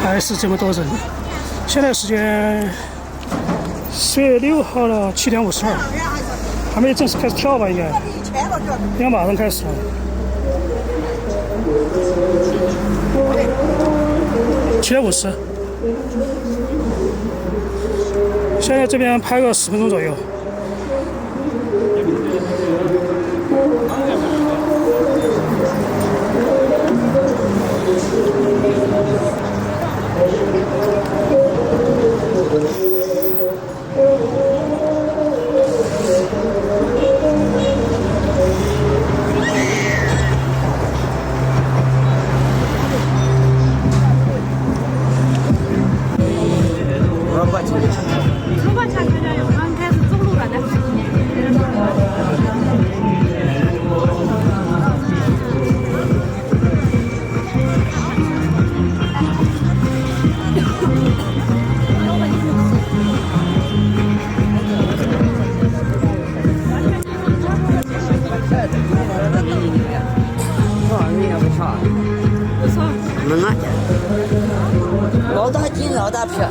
还是这么多人。现在时间10月6号了7点52，还没正式开始跳吧？应该马上开始了。7点50，现在这边拍个10分钟左右。老大斤老大票。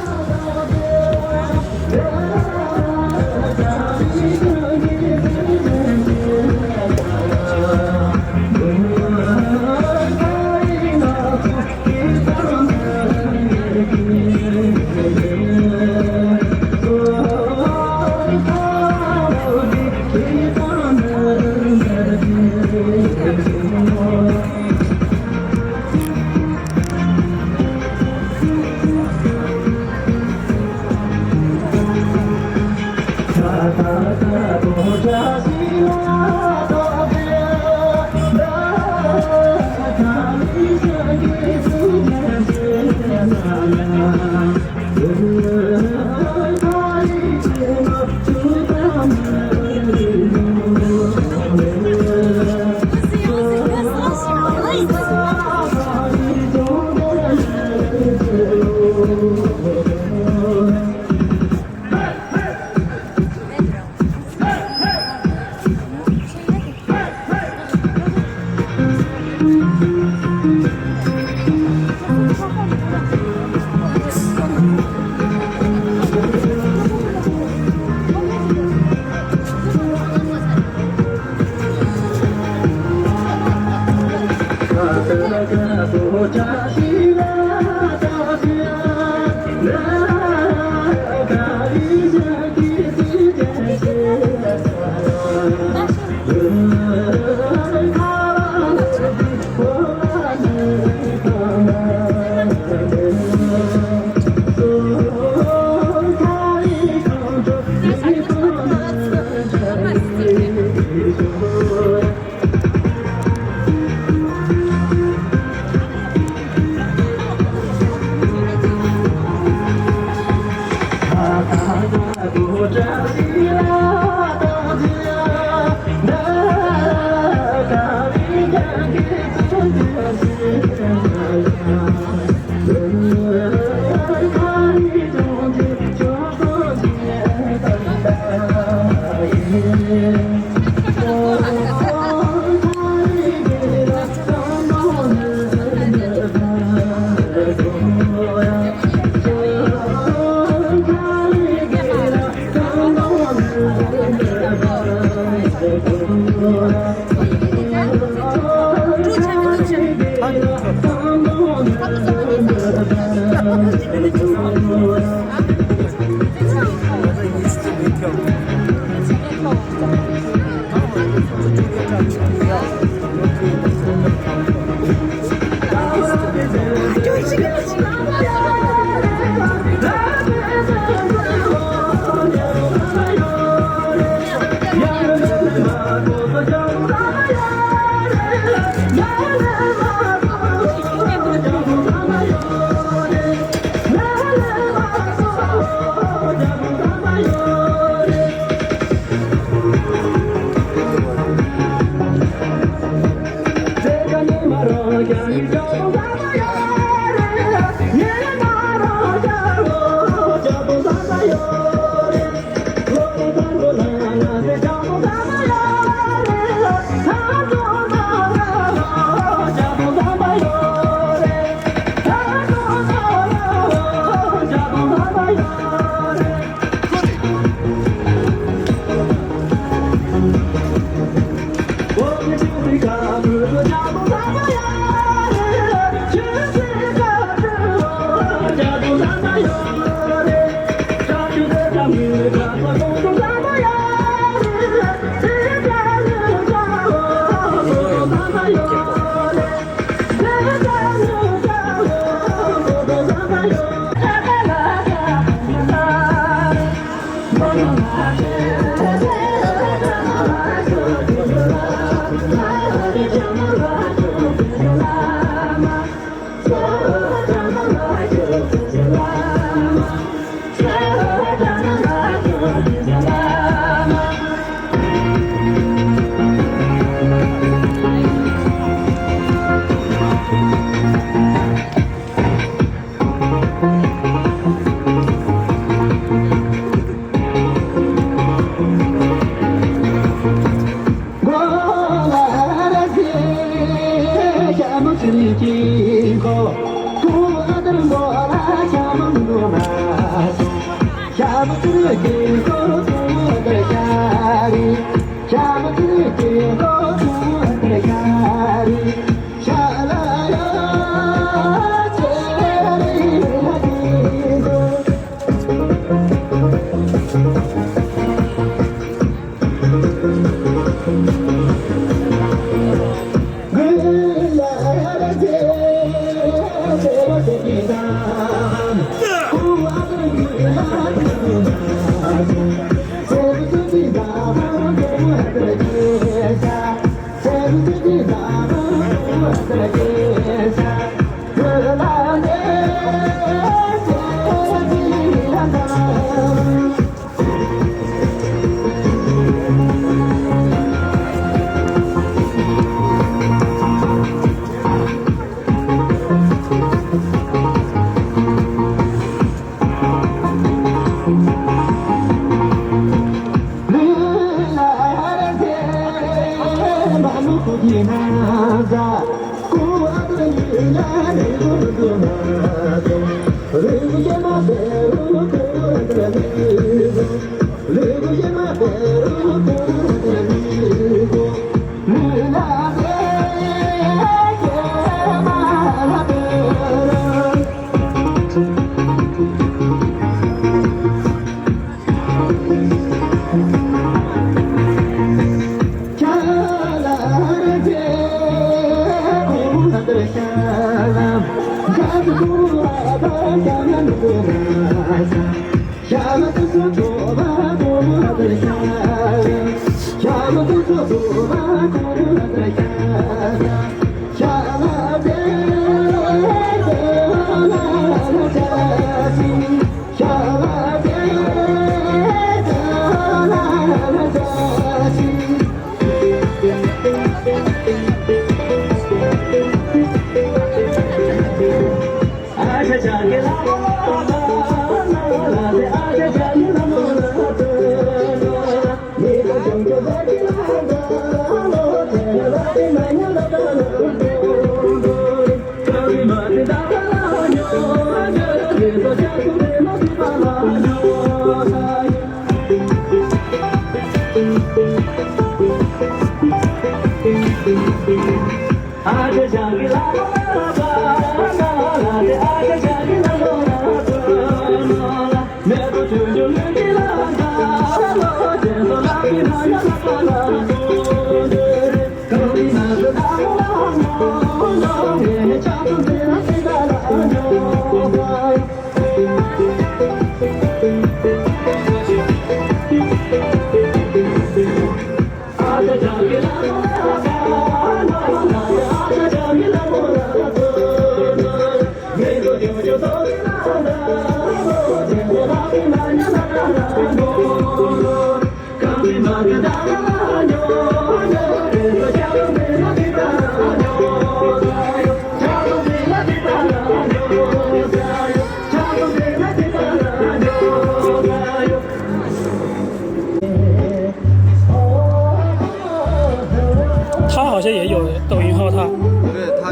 他好像也有抖音号，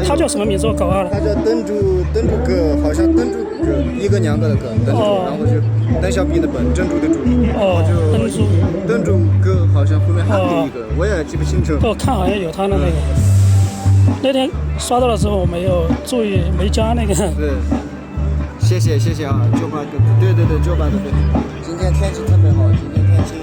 他叫什么名字？我搞忘了。他叫灯珠哥，好像灯珠哥一个两个的哥，灯珠，然后就邓小平的本，珍珠的珠，灯珠哥好像后面还有一个，我也记不清楚。我看好像有他的那个，那天刷到了之后我没有注意，没加那个。对，谢谢啊，舅妈哥，对，舅妈哥，对。今天天气特别好，今天天气。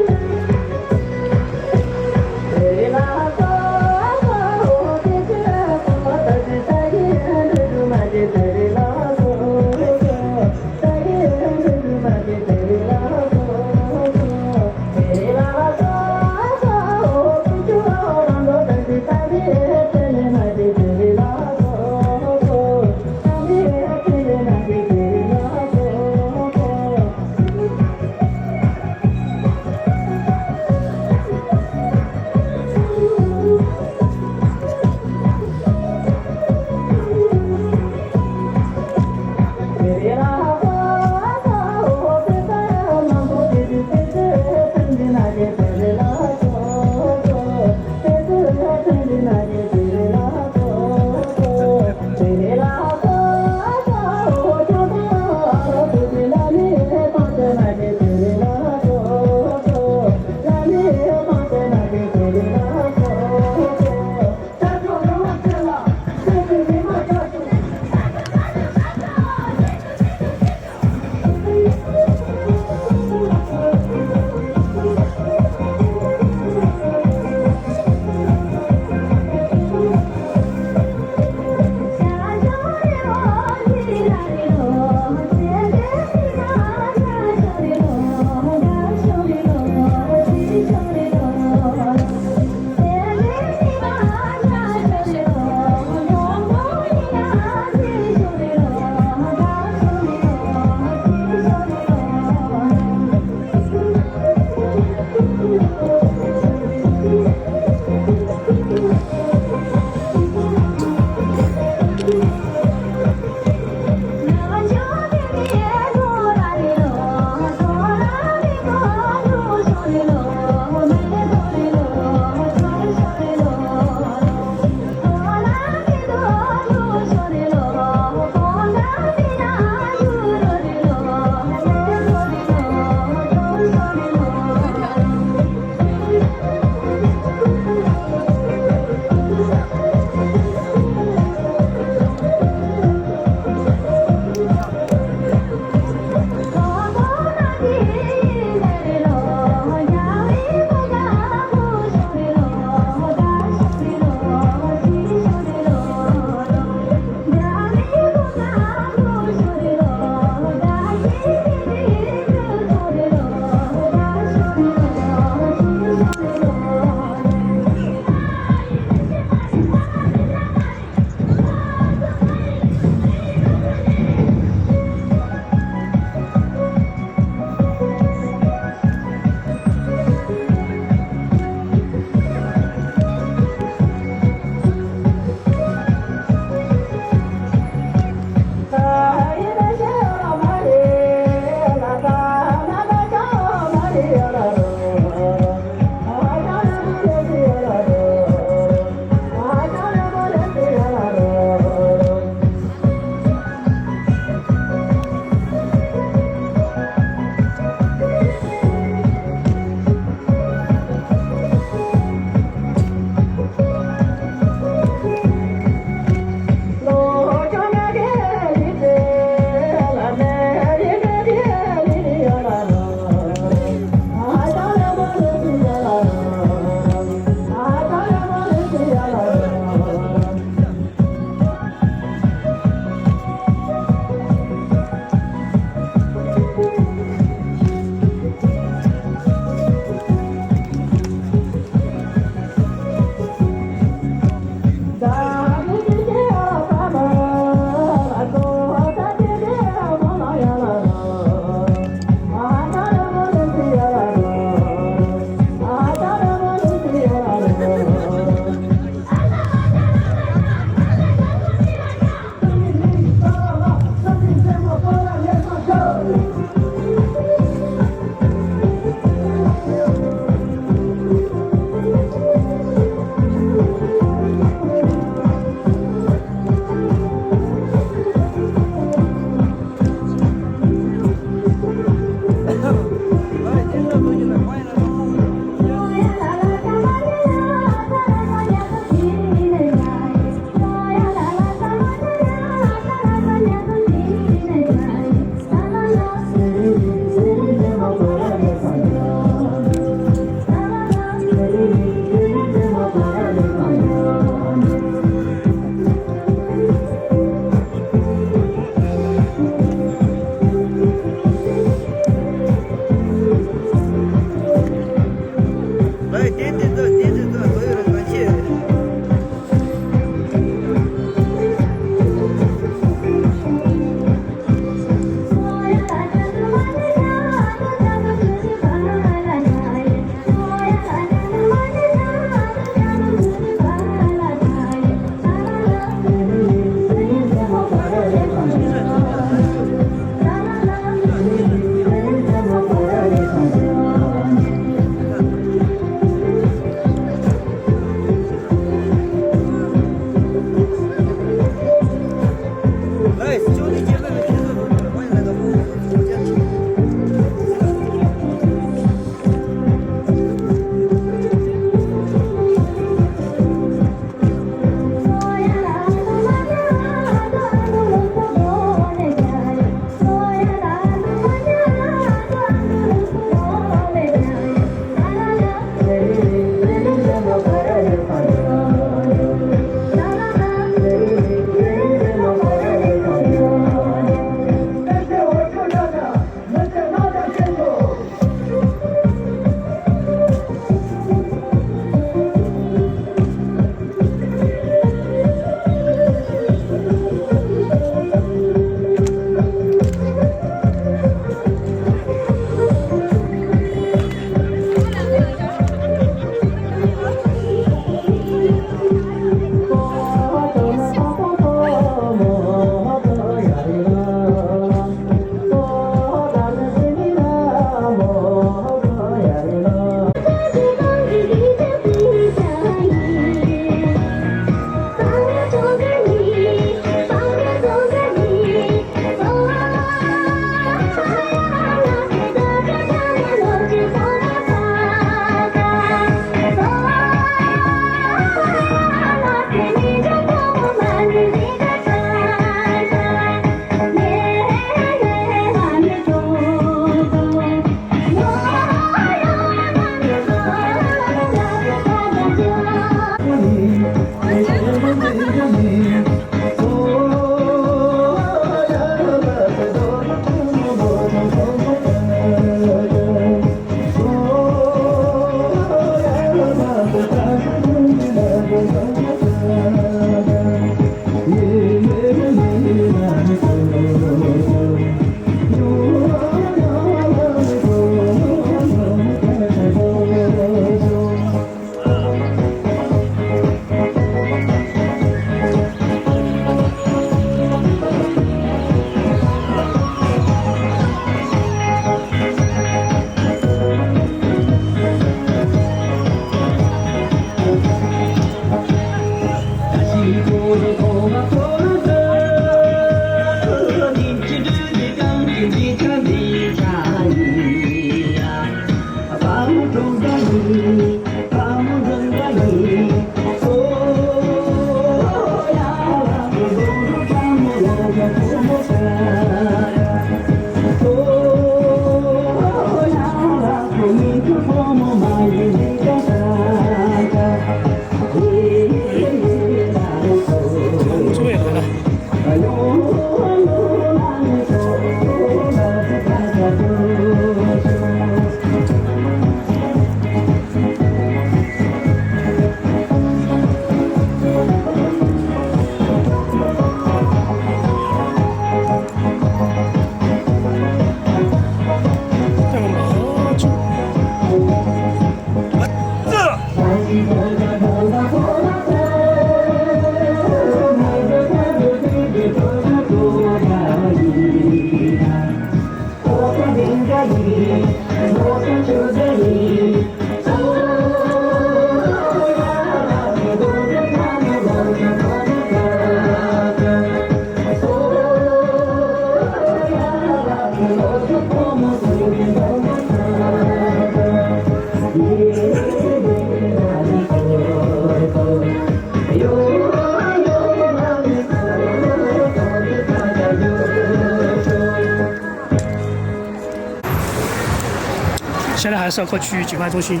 现在还是要去境外中心。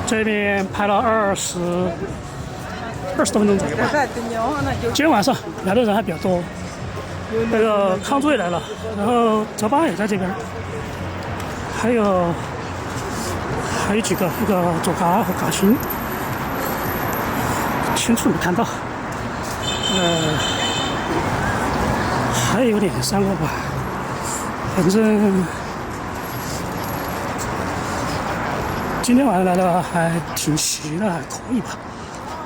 这边排了20多分钟左右吧。今天晚上来的人还比较多。那个康珠也来了，然后泽巴也在这边，还有几个，一个左嘎和嘎青，清楚没看到。还有2、3个吧，反正今天晚上来的还挺齐的，还可以吧。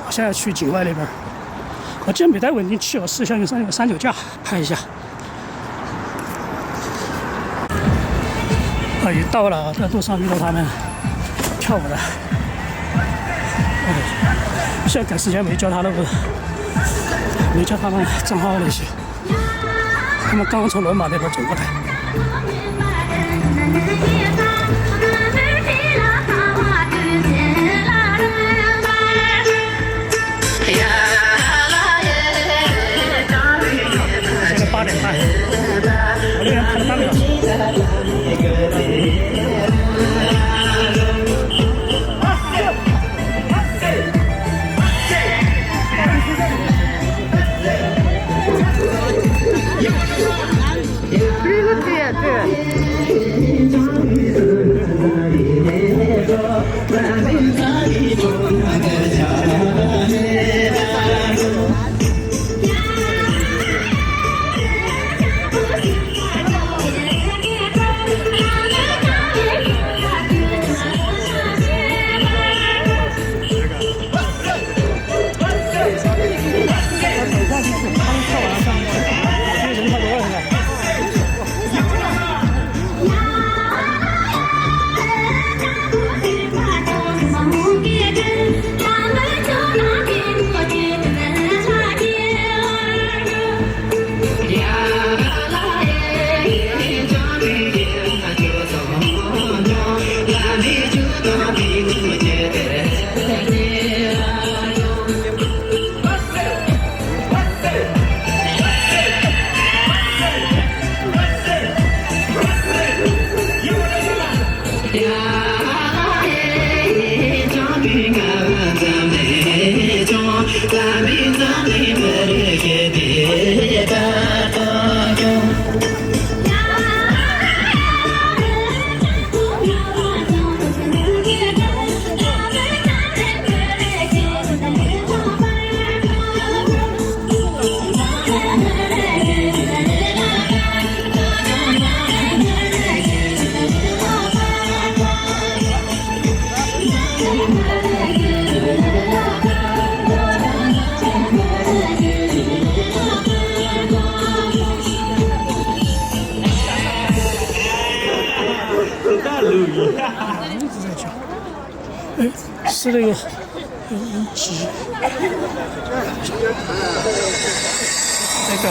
我现在去境外那边，我今天没带稳定器，我试一下用39架拍一下。也到了，在路上遇到他们跳舞的。现在赶时间没叫他们账号那些，他们刚刚从罗马那边走过来。现在8点半，我这边拍了半个小时。一直在叫，是那个有鸡，那个。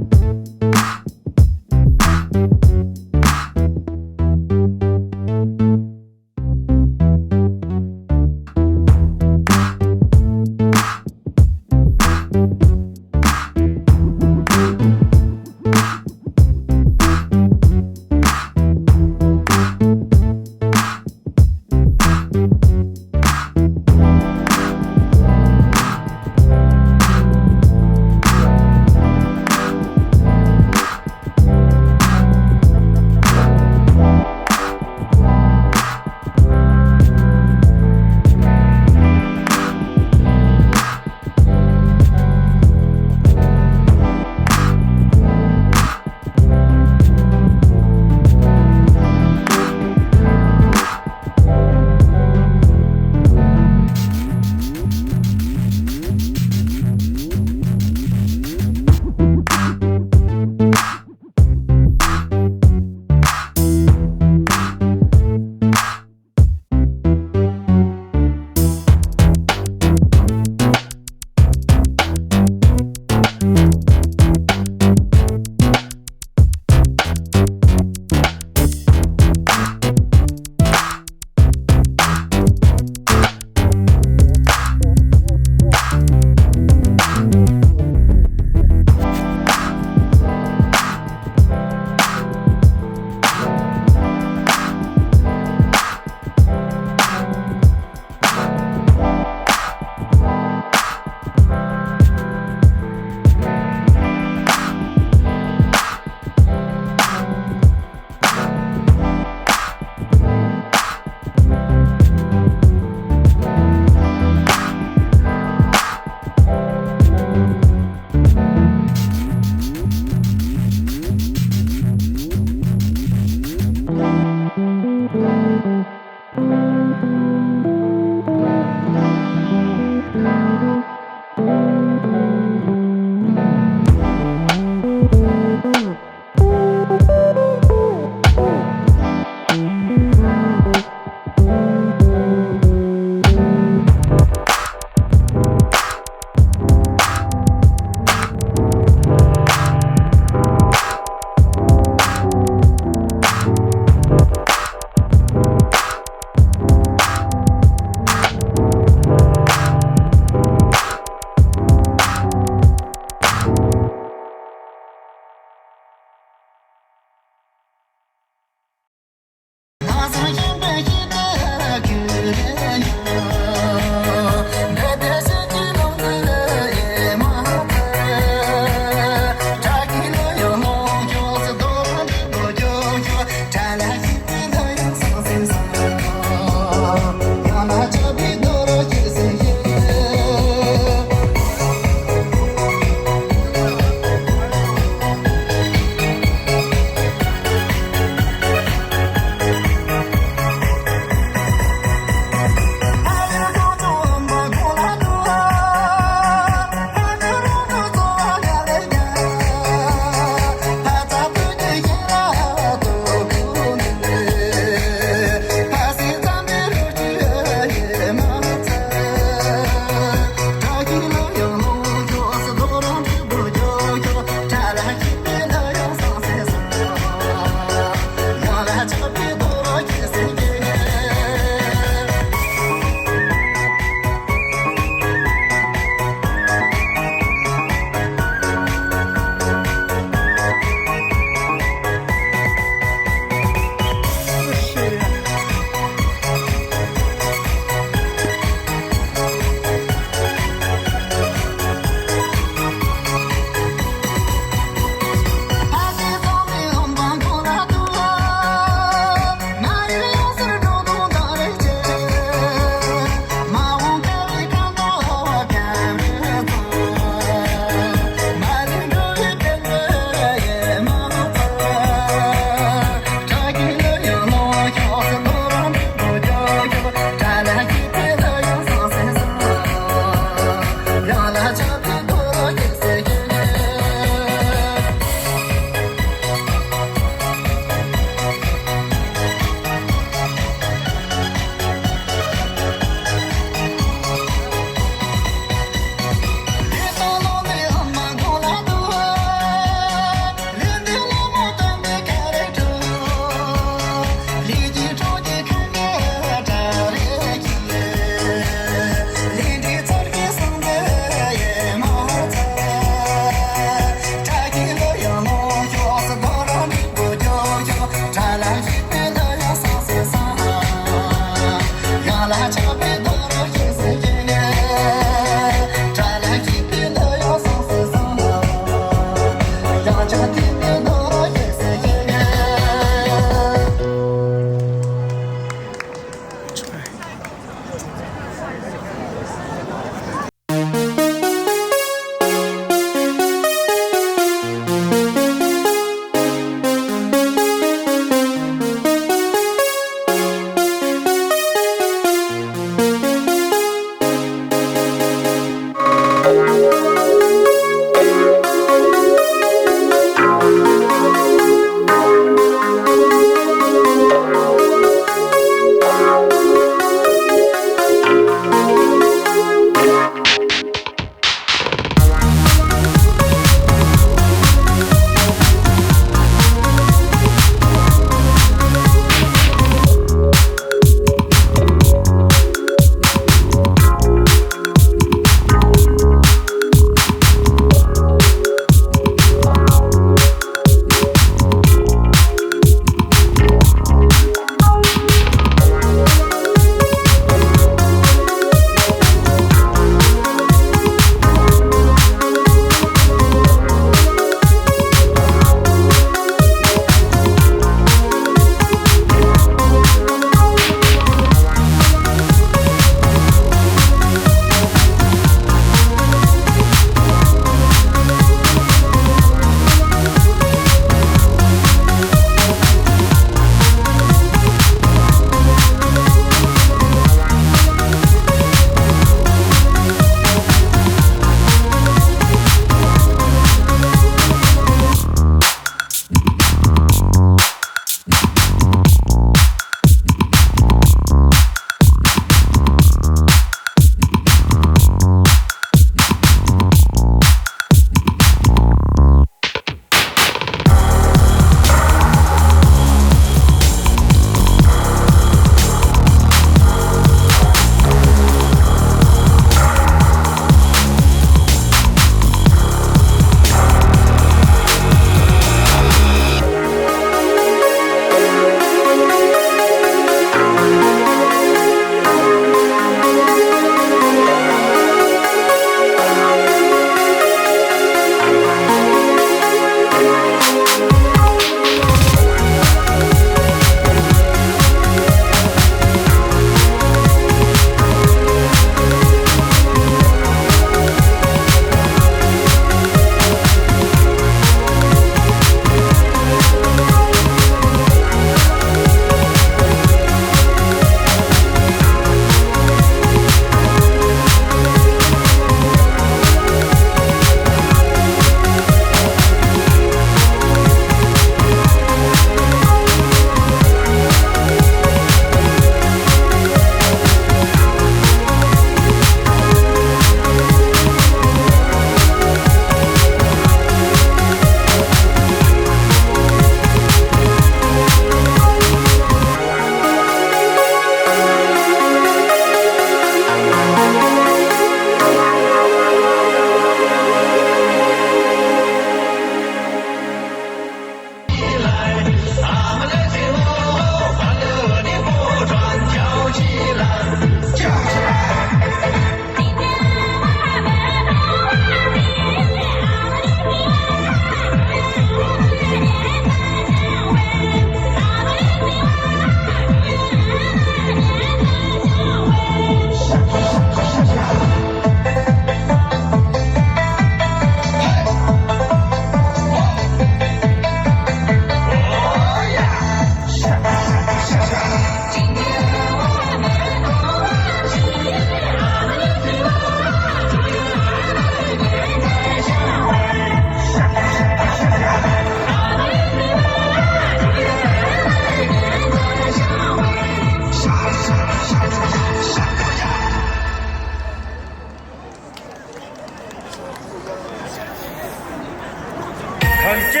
관제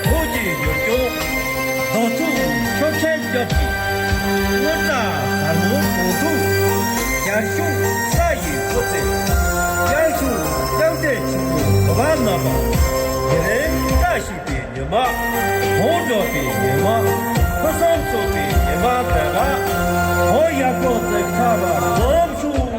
토지 요청 도투 협체 접기 원자 산업 모두 양수 사이 호재 양수 양대 친구 어반나바 예 다시 비녀마 호조 비녀마 허상소 비녀마 다가 호야고 타바 범수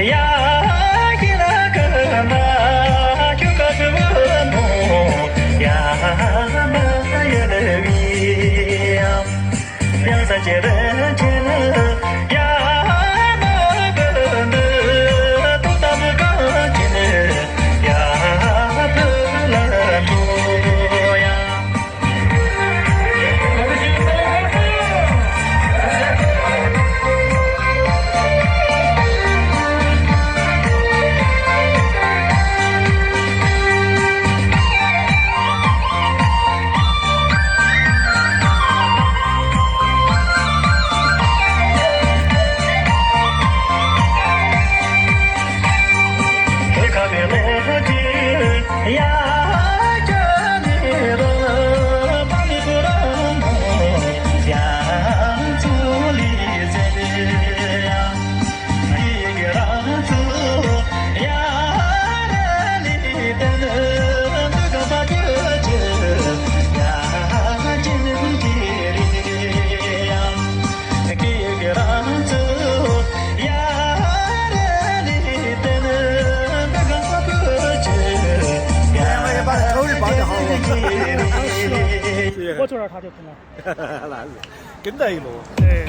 야 기라가마 규가스원노 야마야르비야 양산제는 제는 야마그는 또다무가지는 야불라노야我坐这儿他就可能。那是跟在一路。对。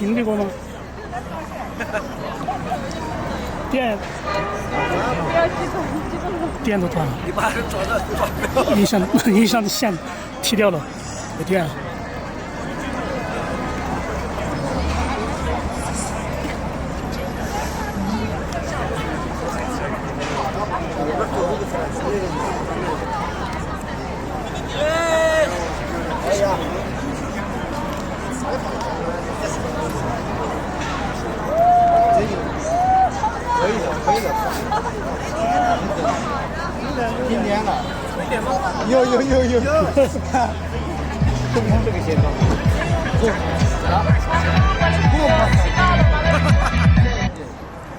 屏蔽过吗？电都断了，你把人抓不了。音箱的线踢掉了，没电了。今年了，有，这个先生，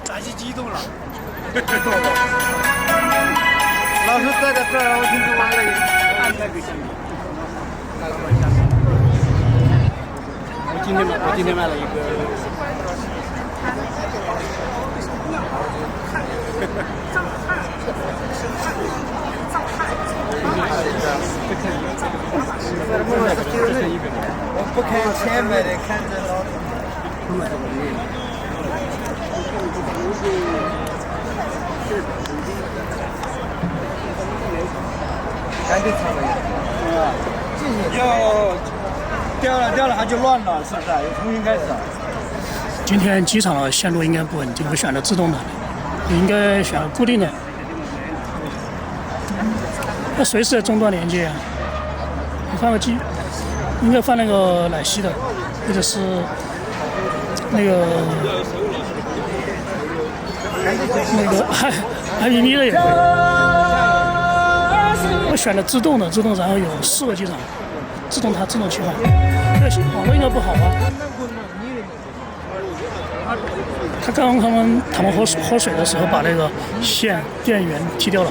战机激动了。老师在这儿，我听说完了，安排个行李。我今天买了一个。我不看前面的，看着老的。赶紧唱了要掉了它就乱了，是不是？又重新开始。今天机场的线路应该不稳定，我选了自动挡的，应该选固定的。那随时在中断连接啊！你换个机，应该换那个奶昔的，或者是那个海米米的也可以。我选了自动的，然后有4个机场，它自动切换。这个网络应该不好吧？他们喝水的时候把那个电源踢掉了。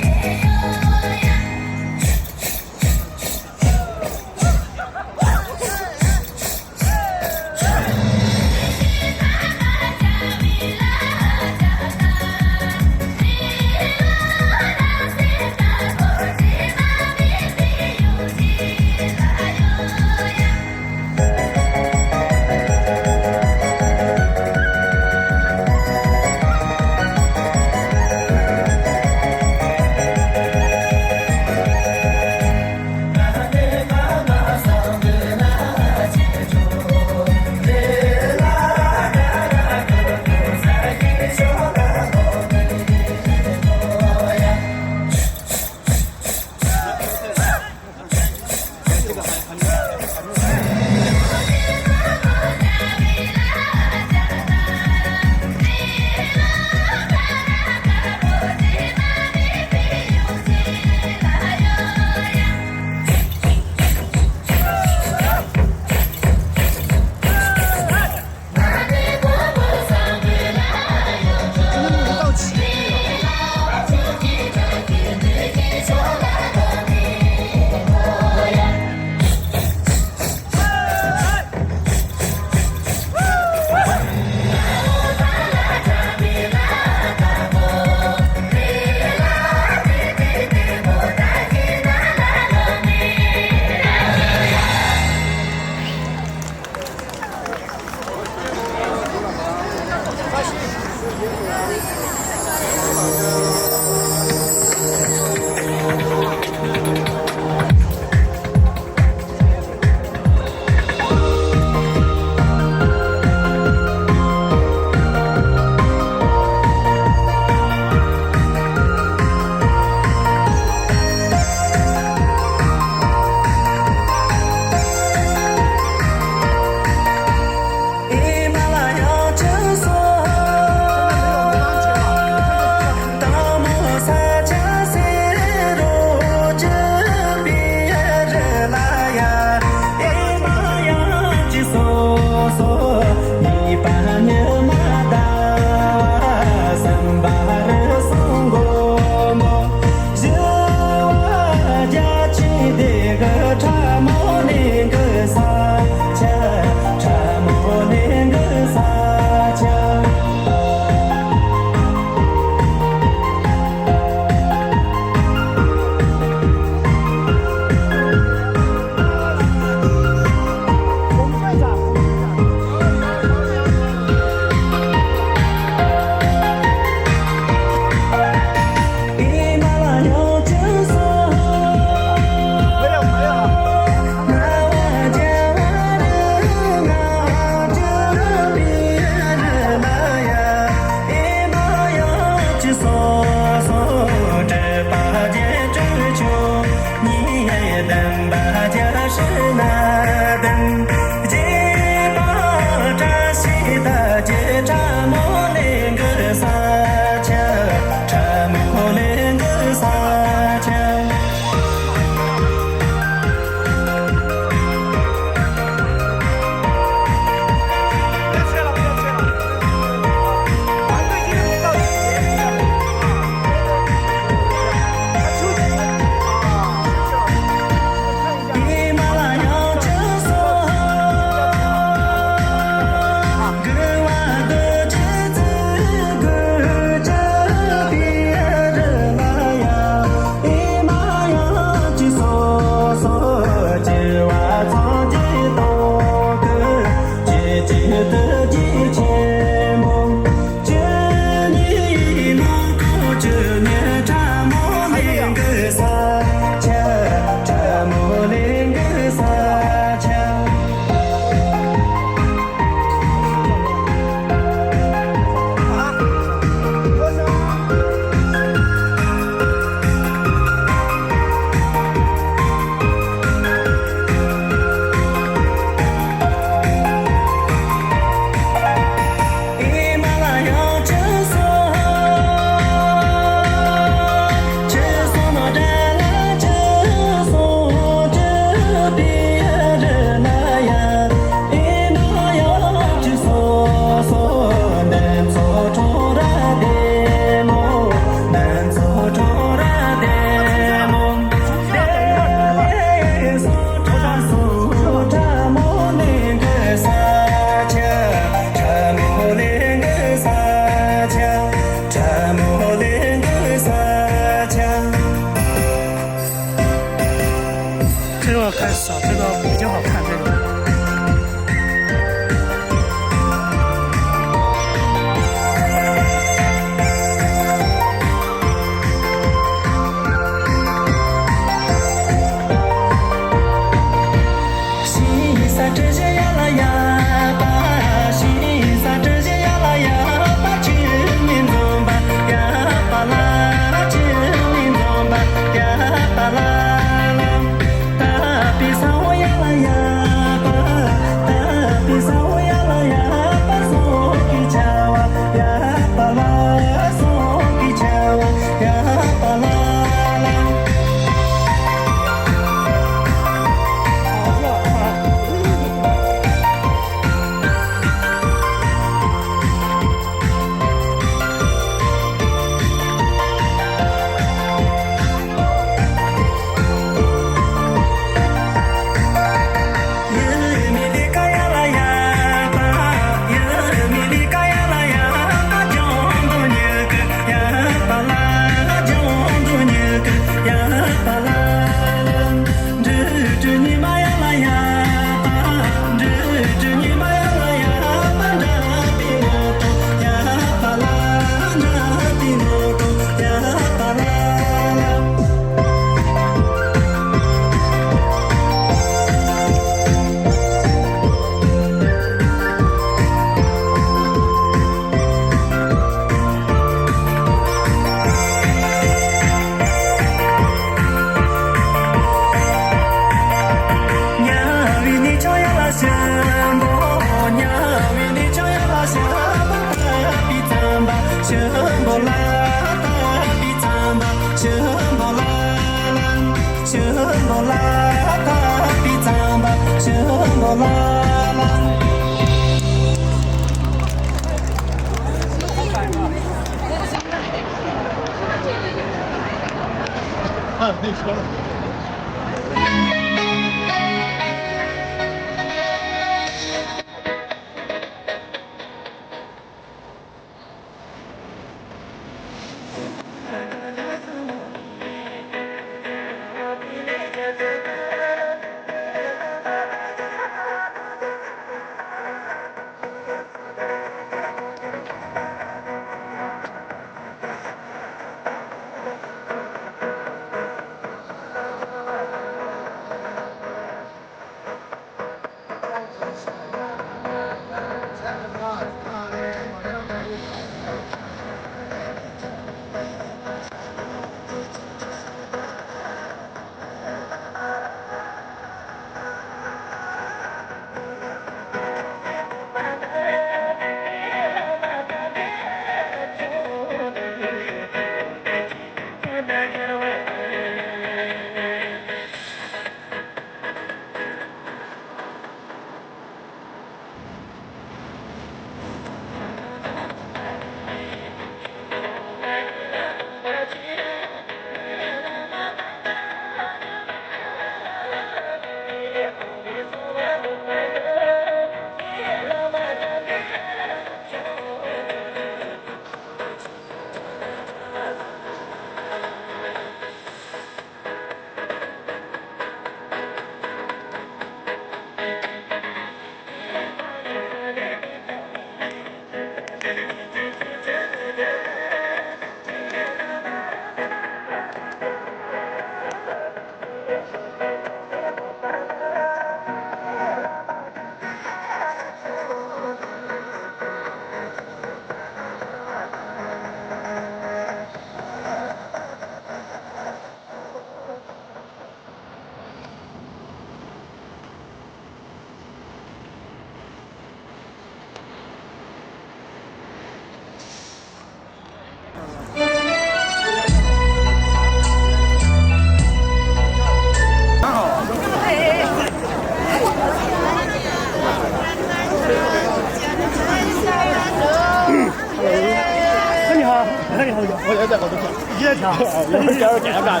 我也在后头跳，也跳，有点尴尬，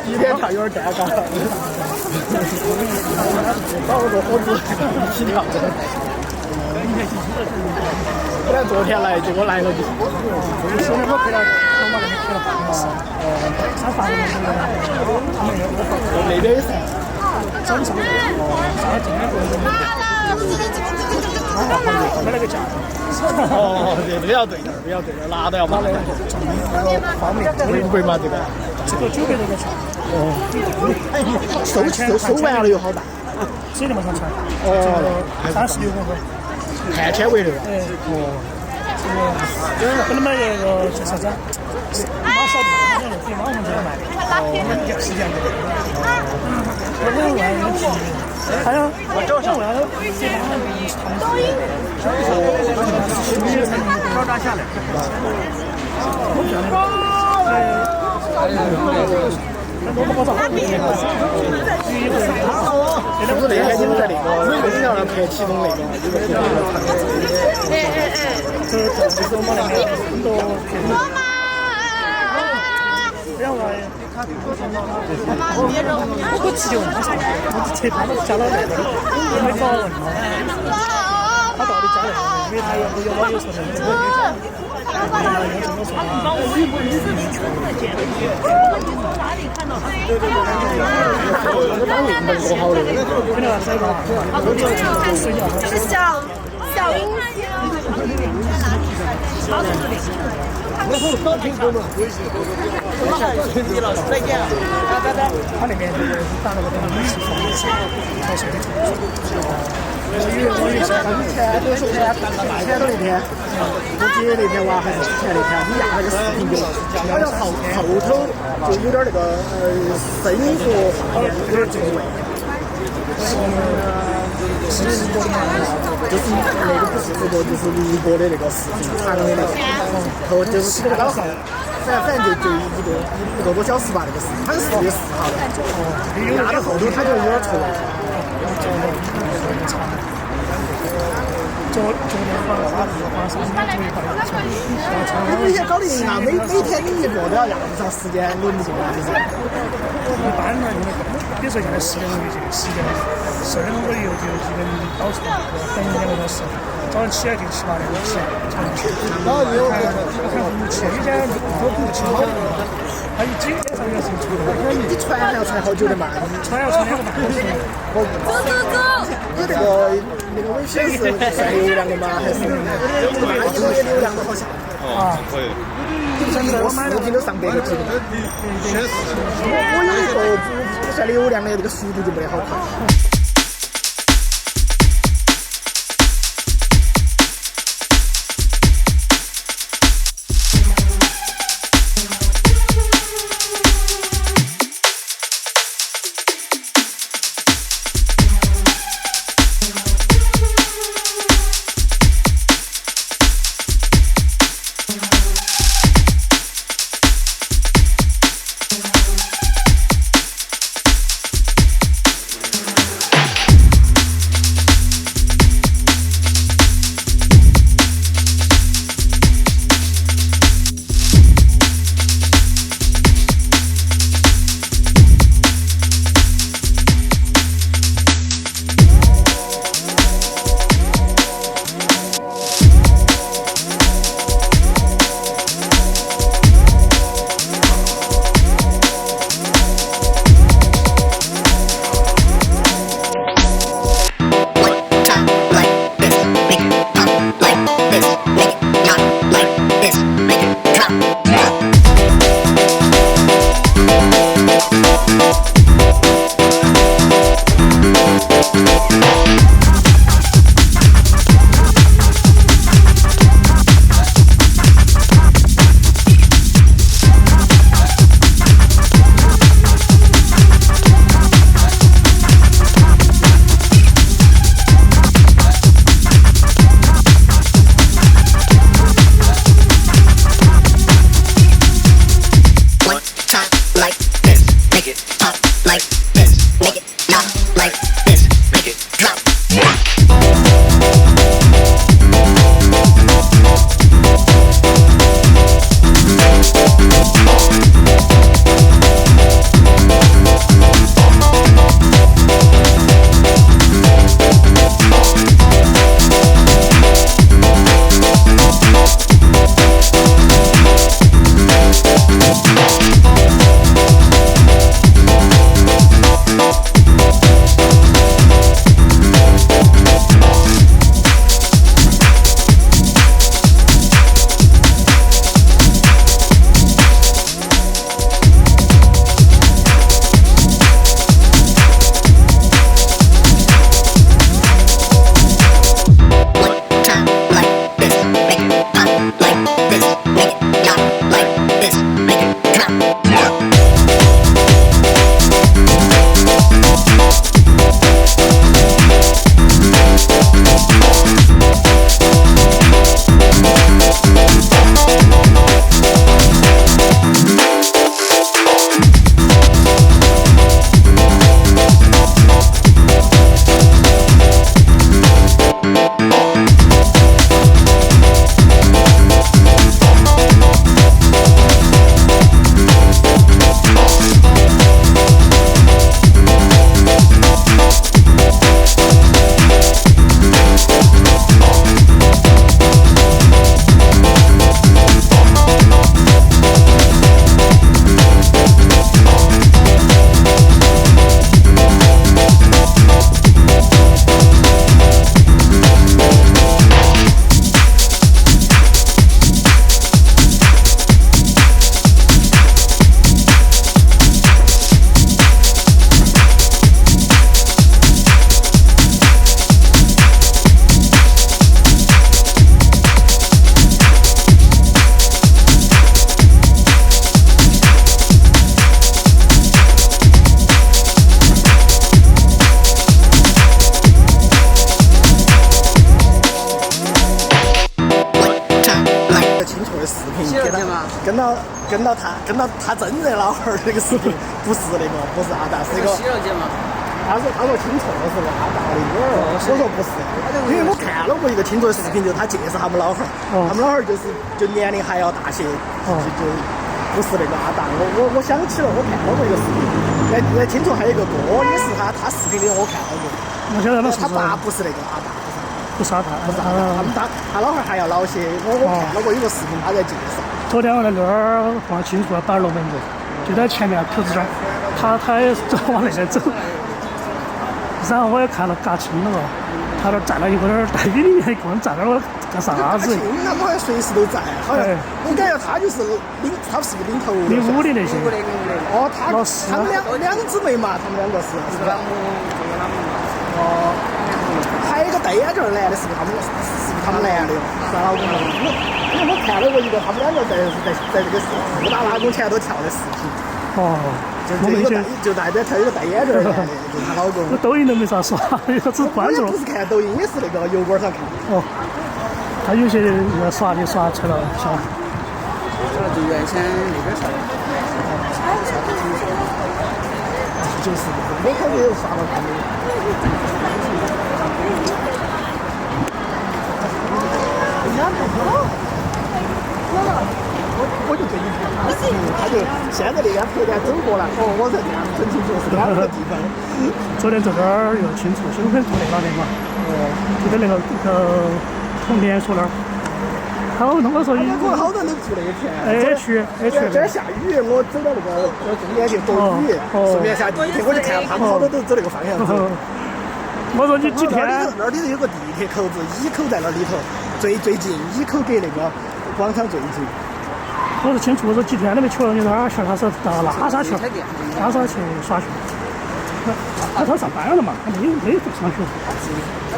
第一天跳有点尴尬。把我个伙子一起跳，本来昨天来，结果来了就。昨天我陪了，我妈那边陪了半个小时。他发的那边也是。早上。上今天过来那个价。哦，这个要对的，这要对的，拿都要把那个方面500嘛，这个900多个钱。哦，收完了有好大，水那么长船，哦36公分，碳纤维的。不能买那个叫啥子？马小弟，可以网上这样卖的，是这样的。我问那个便宜，好像我问了，这帮人他们挑大下来，我不晓得。我不好找。是不是那天你们在那个水上拍启动那个？就是我们那边很多片子。不要玩。我直接问他啥？我直接他们加了那个，我没搞问他到底加了没？因为他有网友说的，我没加。小五。再见了，拜拜。他那边就是打那个电话是放的是朝鲜的。前头那天，我姐那天娃还是之前那天，你压那个视频就好像后头就有点那个声音和画面有点对位。就是那个不是直播，就是录播的那个视频长的那个，然后就是看到反正就一个多小时吧，那个视频好像是4月4号的，压到后头他就有点错位。昨天晚上你们也搞得赢啊！每天你一个都要压多少时间？轮不住啊，就是。一般呢，比如说现在10点钟就时间，10点钟左右就基本到处等2个多小时。早上起来就7、8点钟起来才能去。然后又看服务器，有些都不清楚，还有几点上要是出的。你传还要传好久的嘛？传要传2个半小时。你那个微信是算流量的吗？还是一个月流量都好像？啊，我视频都上100个 G 了。我有一个不算流量的这个速度就没得好快。跟到他真热老汉儿那个视频，不是那个，不是阿达，是一个。洗手间吗？他说听错了是阿达的女儿，我说不是，因为我看了过一个听说视频，就他介绍他们老汉儿，他们老汉儿就年龄还要大些，就不是那个阿达。我想起了，我看到过一个视频，在听说还有一个歌也是他视频里我看到过。我晓得那是他爸不是那个阿达，不是阿达，他老汉儿还要老些。我看到过有个视频，他在介绍。昨天我在那儿放清楚了板龙门阵，就在前面口子这儿，他也往那边走，然后我也看了嘎清了，他那儿站了一会儿，大雨里面一个人站那儿干啥子？他们好像随时都在，好像我感觉他就是他是不是领头05的那些。哦，他们两姊妹嘛，他们两个是。哦，还有一个戴眼镜男的，是不是他们男的哟？是老公吗？因为我看到过一个他们两个在这个四大拉宫前头跳的视频。哦，就在这跳一个戴眼镜男的，就是她老公。我抖音都没啥刷，只关注了。不是看抖音，也是那个油管上看。哦，他有些刷就刷出来了，晓得。就原先那边啥的。就是我看也有刷到他们。我就最近看他就现在那边拍点走过来，我才这样很清楚是哪个地方。昨天在这儿又清楚，新婚住那哪里嘛？就在那个红连锁那儿。好，那我说我好多人都住那片。A 区。这儿下雨，我走到那个中间去躲雨，顺便下地铁，我就看他们好多都走那个方向走。我说你几天？那里头有个地铁口子，一口在那里头，最近一口给那个广场最近。我说清楚，我说几天都没去了，你哪儿去？他说到拉萨去了，拉萨去耍去。他上班了嘛，他没有上学。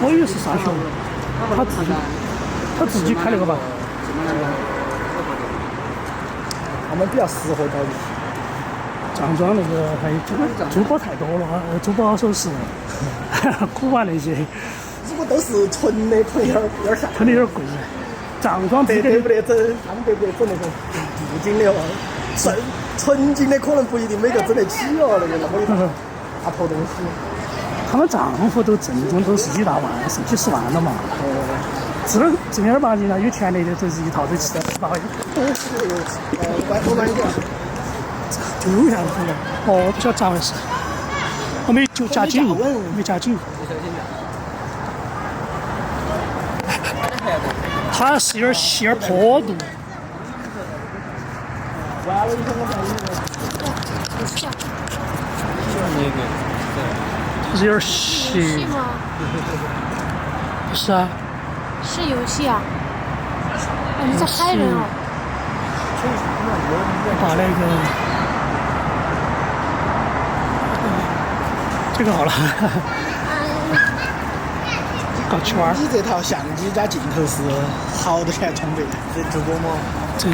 我以为是上学，他自己开那个吧。他们比较适合搞的。藏庄那个还珠宝太多了，珠宝首饰、古玩那些。如果都是纯的，可能有点吓。可能有点贵。藏庄得不得整？他们得不得整那种镀金的哦？纯金的可能不一定每个整得起哦，那个那么大坨东西。他们丈夫都正宗都是几大万，是几十万了嘛。正儿八经的有钱的都是一套都7、8万。我买一个。就有样子的。我不晓得咋回事。我没就加紧，没加紧。它是有点坡度。是有点斜。游戏吗？不是啊。是游戏啊。你在害人哦。把那个这个好了。搞圈儿。你这套相机加镜头是好多钱充的？这直播吗？这个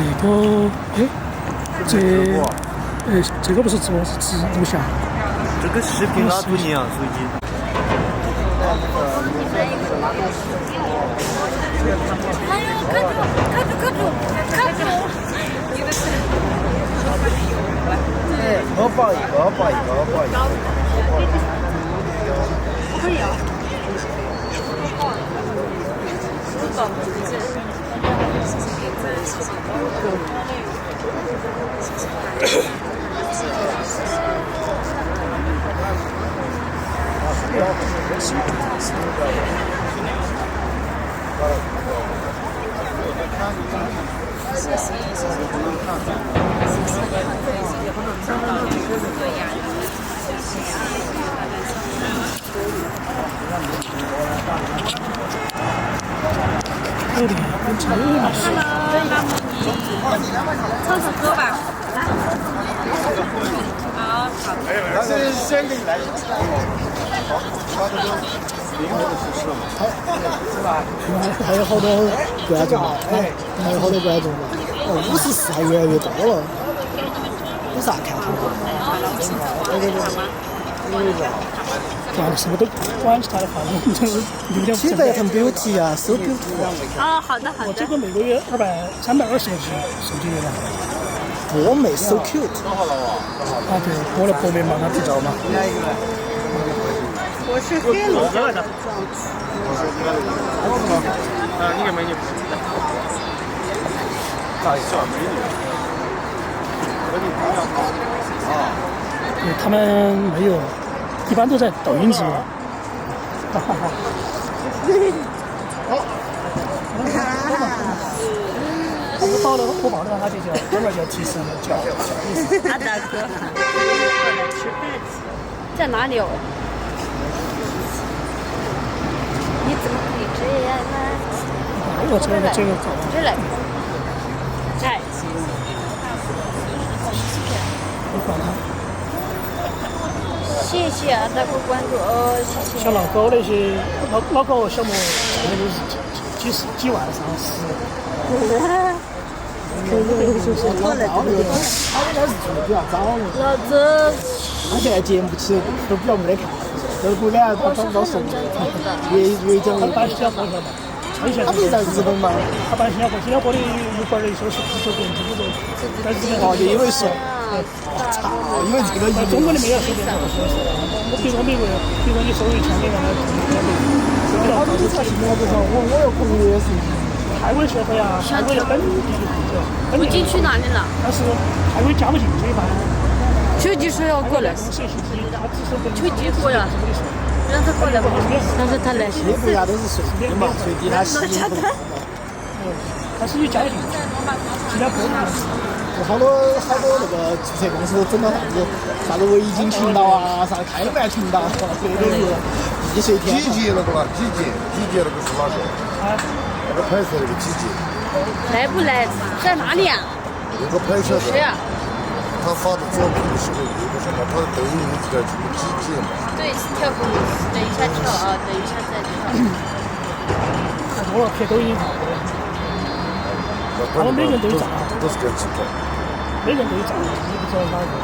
这个不是直播，是录像。这个视频拉图尼亚手机。哎呦，看住！我报一个。可以啊。有点跟这个嘛是。唱首歌吧。先给你来。还有好多观众，还有好多观众，54还越来越多了。有啥看头？干什么都管其他的话，有点写在成 beauty 啊，so beauty。哦，好的。这个每个月320手机月了。波妹 so cute。啊，对，我的波妹嘛，她比较嘛。我是黑龙江的。你给美女。大小美女。对，他们没有，一般都在抖音直播。哈哈哈。我报了他就叫这边叫提神叫。阿大哥，在哪里哦？你怎么可以这样呢？这个走。这来。哎。不管他。谢谢啊，大哥关注哦，谢谢。像老高那些老高项目，那都是几万上10。老子，他现在节目其实都比较没得看，都不敢他找不到熟，越讲越。他办新加坡的嘛，他不是在日本吗？他办新加坡的有本的说是别人听不懂，在日本就因为说，操，因为这个中国的没有随便说，我比如说美国，比如说你收入1000美元，他不是才新加坡上，我有朋友也是。泰国的学费啊，泰国的本地不进去哪里了？但是泰国加不进这一半。秋季说要过来，秋季过来，让他过来吧。但是他来，西班牙都是税低嘛，税低他吸引不到。但是你加不进，新加坡好多那个注册公司整到啥子维京群岛啊，啥开曼群岛，这都是避税天。几级那个了？几级那个是哪个？啊。那个拍摄那个几级？来不来？在哪里啊？那个拍摄的。谁啊？他发的照片的时候，有个什么，他的抖音名字叫什么几级嘛？对，跳舞，等一下跳啊，等一下再跳。太多了，拍抖音号。他们每个人都有账号，都是跟几个。每个人都有账号，你不知道哪个。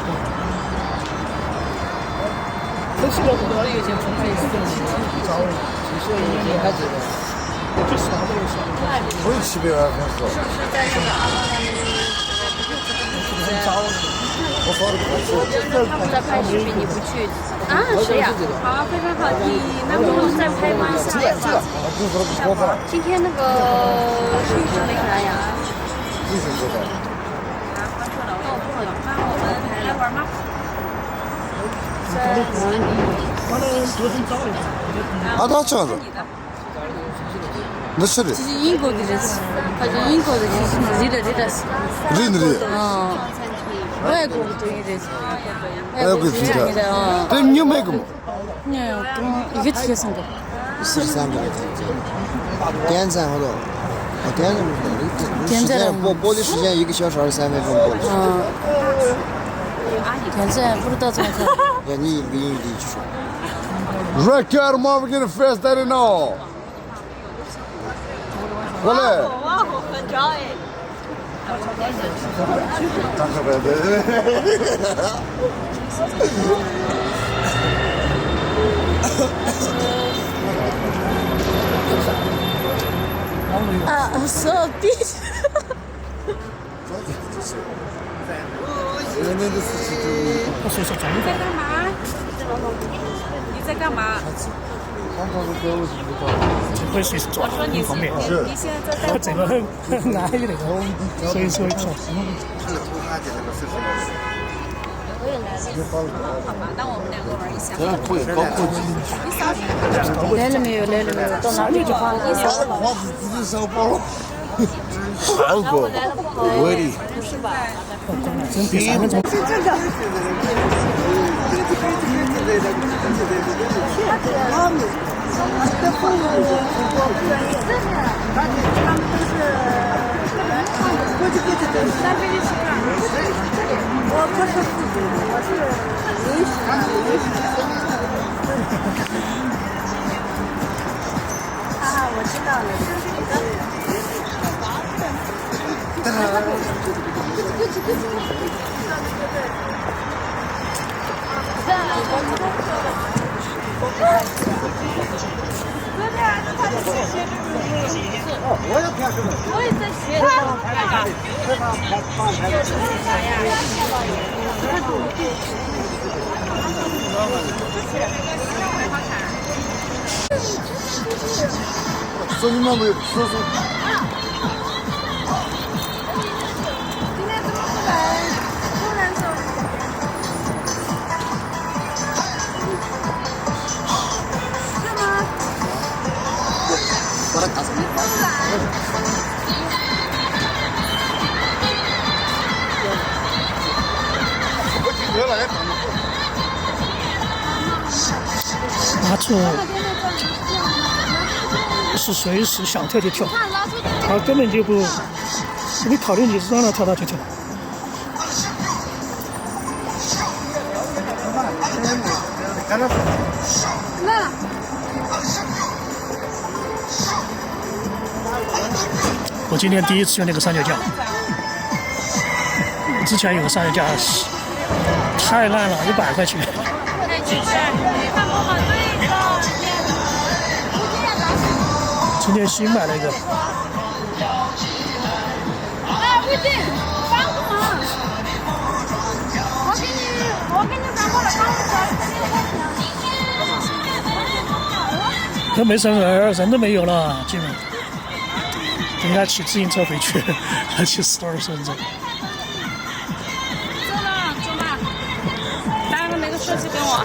这是个很多有些充分是跟其招的，其实已经开始了。就是他们我有700万粉丝。是不是在那个阿拉那里？我发的不是。他们在拍视频，你不去啊？谁呀？好，非常好。你男朋友在拍吗？今天那个是不是没来呀？为什么不来？啊，他这样子。那是的。这是英国的人，他是英国的，是认的是。认的。嗯。外国的人。外国的。啊。对，你有买过吗？没有，一个贴上的。13个。点赞好多。点赞播的时间1个小时23分钟播的。嗯。点赞不知道怎么看。呀，你一个英语的去说。Record Marvin First Day now。过来。哇，我很着哎。大可白的。啊，so bitch。我说中你在干嘛？你在干嘛？这回谁是抓很方便。你现在在这个很安逸那个，所以说。好吧，那我们2个玩一下。来了没有？来了没有？到哪里去发了？花子自己烧包。韩国威力。是吧？真第3分钟。我不是自己，我是临时。啊，我知道了，这是你的。我也看这个。我也在学。呀。说你们没有说。今天怎么不来？突然说。是吗？把它打成一块。拿出是随时想跳就跳，他根本就不给你考虑你是让他跳他就跳。我今天第一次用那个三脚架，之前有个三脚架太烂了，100块钱。今天新买了一个。哎，魏静，帮忙！我给你拿过来，帮我都没生人，人都没有了，基本。等一下骑自行车回去，还骑10多20分钟。走了，带上那个手机给我。